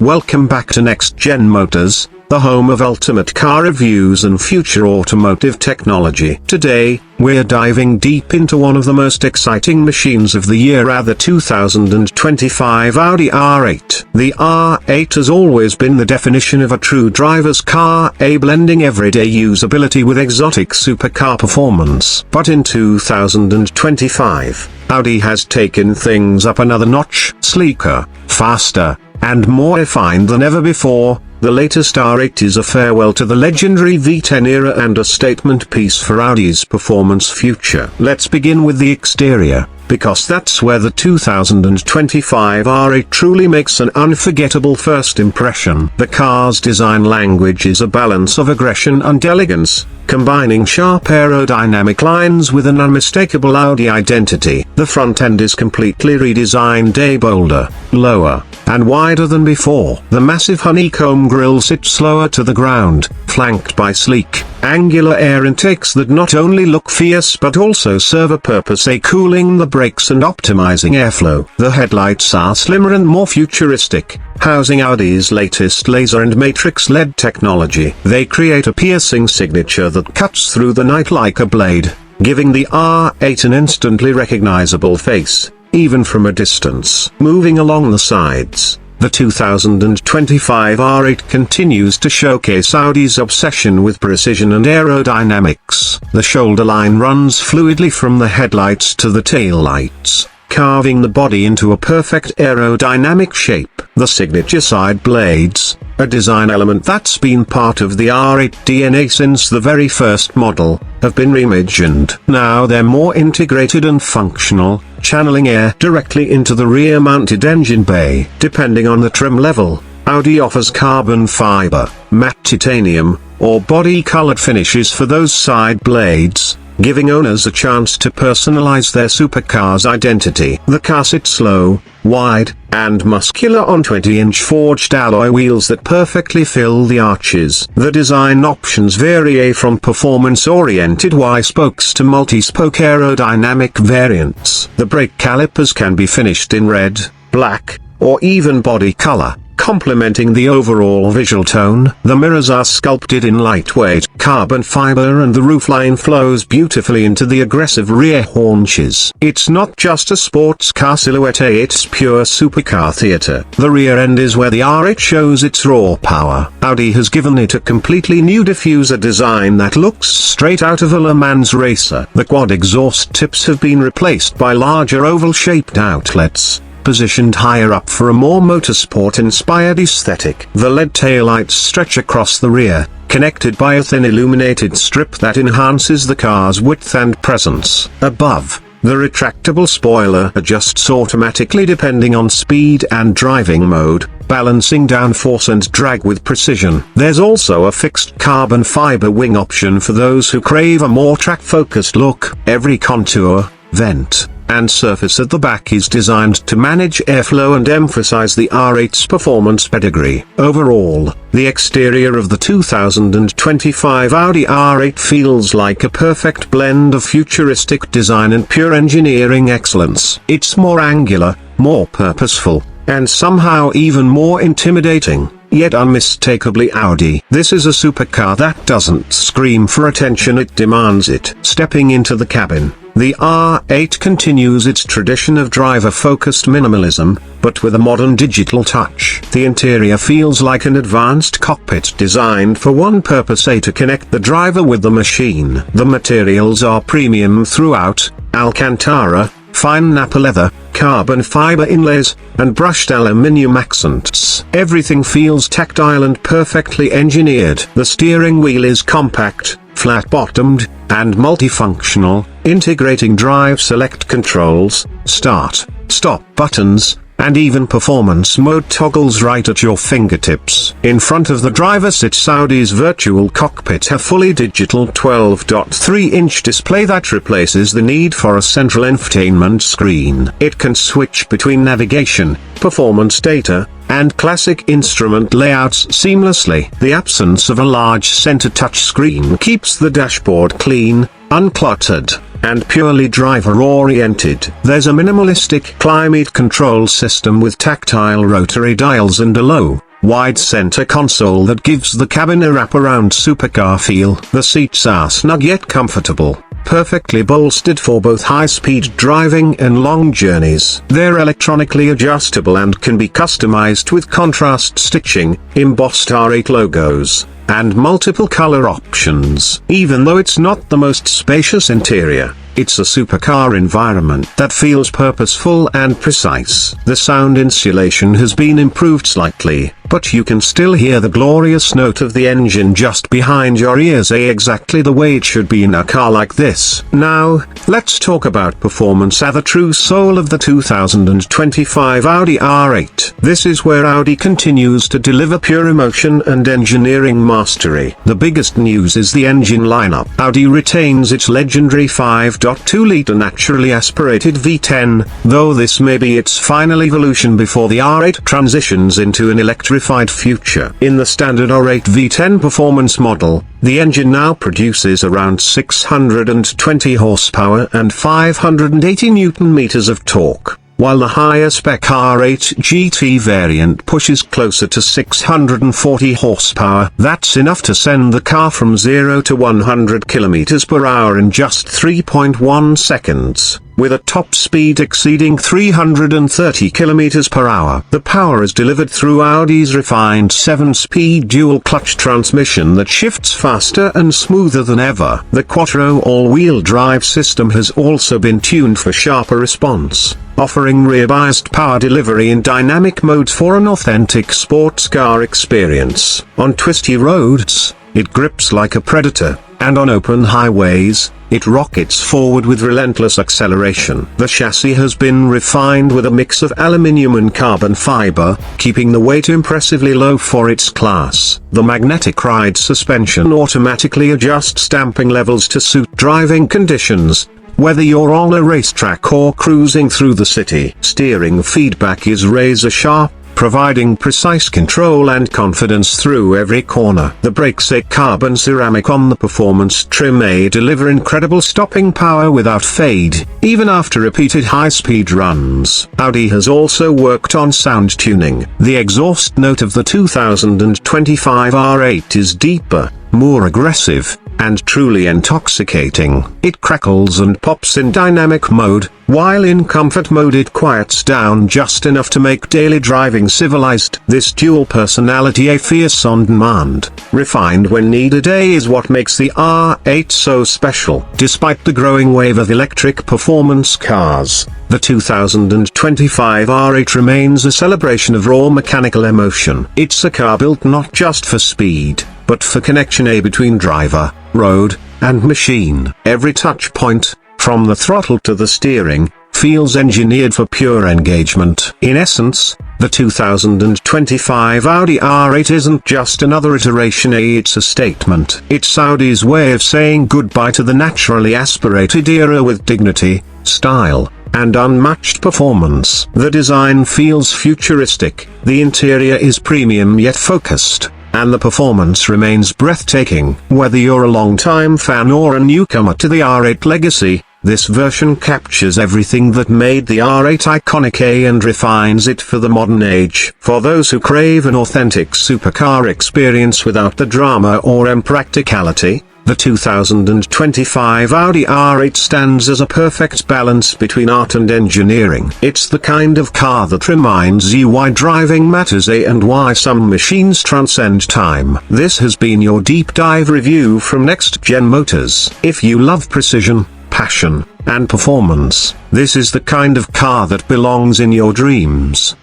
Welcome back to Next Gen Motors, the home of ultimate car reviews and future automotive technology. Today, we're diving deep into one of the most exciting machines of the year, the 2025 Audi R8. The R8 has always been the definition of a true driver's car, blending everyday usability with exotic supercar performance. But in 2025, Audi has taken things up another notch, sleeker, faster, and more refined than ever before. The latest R8 is a farewell to the legendary V10 era and a statement piece for Audi's performance future. Let's begin with the exterior, because that's where the 2025 R8 truly makes an unforgettable first impression. The car's design language is a balance of aggression and elegance, combining sharp aerodynamic lines with an unmistakable Audi identity. The front end is completely redesigned, bolder, lower, and wider than before. The massive honeycomb grille sits lower to the ground, flanked by sleek, angular air intakes that not only look fierce but also serve a purpose, cooling the brakes and optimizing airflow. The headlights are slimmer and more futuristic, housing Audi's latest laser and matrix LED technology. They create a piercing signature that cuts through the night like a blade, giving the R8 an instantly recognizable face, even from a distance. Moving along the sides, the 2025 R8 continues to showcase Audi's obsession with precision and aerodynamics. The shoulder line runs fluidly from the headlights to the taillights, carving the body into a perfect aerodynamic shape. The signature side blades, a design element that's been part of the R8 DNA since the very first model, have been reimagined. Now they're more integrated and functional, channeling air directly into the rear-mounted engine bay. Depending on the trim level, Audi offers carbon fiber, matte titanium, or body-colored finishes for those side blades, giving owners a chance to personalize their supercar's identity. The car sits low, wide, and muscular on 20-inch forged alloy wheels that perfectly fill the arches. The design options vary from performance-oriented Y-spokes to multi-spoke aerodynamic variants. The brake calipers can be finished in red, black, or even body color, complementing the overall visual tone. The mirrors are sculpted in lightweight carbon fiber and the roofline flows beautifully into the aggressive rear haunches. It's not just a sports car silhouette, it's pure supercar theater. The rear end is where the R8 shows its raw power. Audi has given it a completely new diffuser design that looks straight out of a Le Mans racer. The quad exhaust tips have been replaced by larger oval-shaped outlets, positioned higher up for a more motorsport-inspired aesthetic. The LED taillights stretch across the rear, connected by a thin illuminated strip that enhances the car's width and presence. Above, the retractable spoiler adjusts automatically depending on speed and driving mode, balancing downforce and drag with precision. There's also a fixed carbon fiber wing option for those who crave a more track-focused look. Every contour, vent, and surface at the back is designed to manage airflow and emphasize the R8's performance pedigree. Overall, the exterior of the 2025 Audi R8 feels like a perfect blend of futuristic design and pure engineering excellence. It's more angular, more purposeful, and somehow even more intimidating, yet unmistakably Audi. This is a supercar that doesn't scream for attention, it demands it. Stepping into the cabin, the R8 continues its tradition of driver-focused minimalism, but with a modern digital touch. The interior feels like an advanced cockpit designed for one purpose, to connect the driver with the machine. The materials are premium throughout: Alcantara, fine Napa leather, carbon fiber inlays, and brushed aluminium accents. Everything feels tactile and perfectly engineered. The steering wheel is compact, flat-bottomed, and multifunctional, integrating drive select controls, start, stop buttons, and even performance mode toggles right at your fingertips. In front of the driver sits Audi's virtual cockpit, a fully digital 12.3-inch display that replaces the need for a central infotainment screen. It can switch between navigation, performance data, and classic instrument layouts seamlessly. The absence of a large center touchscreen keeps the dashboard clean, uncluttered, and purely driver-oriented. There's a minimalistic climate control system with tactile rotary dials and a low, wide center console that gives the cabin a wraparound supercar feel. The seats are snug yet comfortable, perfectly bolstered for both high-speed driving and long journeys. They're electronically adjustable and can be customized with contrast stitching, embossed R8 logos, and multiple color options. Even though it's not the most spacious interior, it's a supercar environment that feels purposeful and precise. The sound insulation has been improved slightly, but you can still hear the glorious note of the engine just behind your ears, exactly the way it should be in a car like this. Now, let's talk about performance, the true soul of the 2025 Audi R8. This is where Audi continues to deliver pure emotion and engineering mastery. The biggest news is the engine lineup. Audi retains its legendary 5.2-liter naturally aspirated V10, though this may be its final evolution before the R8 transitions into an electrified future. In the standard R8 V10 performance model, the engine now produces around 620 horsepower and 580 Newton-meters of torque, while the higher-spec R8 GT variant pushes closer to 640 horsepower. That's enough to send the car from 0 to 100 kilometers per hour in just 3.1 seconds, with a top speed exceeding 330 kilometers per hour. The power is delivered through Audi's refined 7-speed dual-clutch transmission that shifts faster and smoother than ever. The Quattro all-wheel drive system has also been tuned for sharper response, offering rear-biased power delivery in dynamic modes for an authentic sports car experience. On twisty roads, it grips like a predator, and on open highways, it rockets forward with relentless acceleration. The chassis has been refined with a mix of aluminium and carbon fiber, keeping the weight impressively low for its class. The magnetic ride suspension automatically adjusts damping levels to suit driving conditions, whether you're on a racetrack or cruising through the city. Steering feedback is razor sharp, providing precise control and confidence through every corner. The brakes, a carbon ceramic on the performance trim, deliver incredible stopping power without fade, even after repeated high-speed runs. Audi has also worked on sound tuning. The exhaust note of the 2025 R8 is deeper, more aggressive, and truly intoxicating. It crackles and pops in dynamic mode, while in comfort mode it quiets down just enough to make daily driving civilized. This dual personality, a fierce on demand, refined when needed, is what makes the R8 so special. Despite the growing wave of electric performance cars, the 2025 R8 remains a celebration of raw mechanical emotion. It's a car built not just for speed, but for connection between driver, road, and machine. Every touch point, from the throttle to the steering, feels engineered for pure engagement. In essence, the 2025 Audi R8 isn't just another iteration, it's a statement. It's Audi's way of saying goodbye to the naturally aspirated era with dignity, style, and unmatched performance. The design feels futuristic, the interior is premium yet focused, and the performance remains breathtaking. Whether you're a long-time fan or a newcomer to the R8 legacy, this version captures everything that made the R8 iconic and refines it for the modern age. For those who crave an authentic supercar experience without the drama or impracticality, the 2025 Audi R8 stands as a perfect balance between art and engineering. It's the kind of car that reminds you why driving matters and why some machines transcend time. This has been your deep dive review from Next Gen Motors. If you love precision, passion, and performance, this is the kind of car that belongs in your dreams.